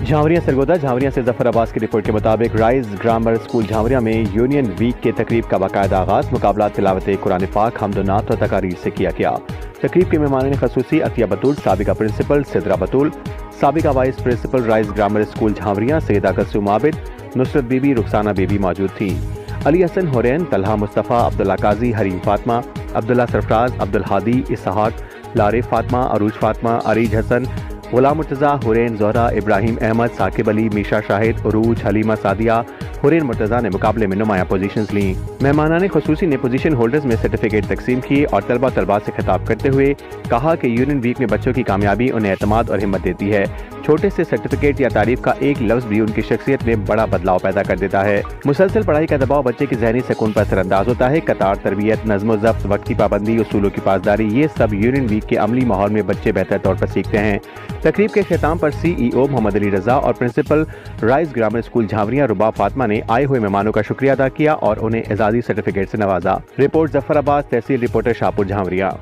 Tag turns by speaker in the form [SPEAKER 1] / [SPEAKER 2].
[SPEAKER 1] झावरिया सरगोदा। झावरिया से जफर अब्बास की रिपोर्ट के मुताबिक राइज ग्रामर स्कूल झावरिया में यूनियन वीक के तकरीब का बाकायदा आगाज मुकाबला तिलावत कुरान पाक हमदुन्नात और तकारीर से किया गया। तकरीब के मेहमान खसूसी अतिया बतूल, साबिका प्रिंसिपल सिदरा बतूल, साबिका vice principal Rise Grammar School Jhawaria Syeda Kasum Abid, Nusrat Bibi, Rukhsana Bibi मौजूद थी। अली हसन हुरैन, तलहा मुस्तफ़ा, अब्दुल्ला काजी, हरीम फातमा, अब्दुल्ला सरफराज, अब्दुल हादी, इसहाक, लारिफ फातमा, अरूज फातमा, अरीज हसन, गुलाम मुर्तज़ा, हुरैन ज़ोहरा, इब्राहिम अहमद, साकिब अली, मीशा शाहिद, उरूज, हलीमा सादिया, हुरैन मुर्तज़ा ने मुकाबले में नुमाया पोजीशंस ली। मेहमानाने खसूसी ने पोजीशन होल्डर्स में सर्टिफिकेट तकसीम किए और तलबा से खिताब करते हुए कहा कि यूनियन वीक में बच्चों की कामयाबी उन्हें एतमाद और हिम्मत देती है। छोटे से सर्टिफिकेट या तारीफ का एक लफ्ज भी उनकी शख्सियत में बड़ा बदलाव पैदा कर देता है। मुसलसल पढ़ाई का दबाव बच्चे की जहनी सुकून पर असरअंदाज होता है। कतार, तरबियत, नज़्म ज़ब्त, वक्त की पाबंदी, उसूलों की पासदारी, ये सब यूनियन वीक के अमली माहौल में बच्चे बेहतर तौर पर सीखते हैं। तकरीब के खिताम पर CEO मोहम्मद अली रजा और प्रिंसिपल राइज ग्रामर स्कूल झावरिया रुबाब फातमा ने आए हुए मेहमानों का शुक्रिया अदा किया और उन्हें एजाजी सर्टिफिकेट से नवाजा। रिपोर्ट जफर अब्बास, तहसील रिपोर्टर शाहपुर झावरिया।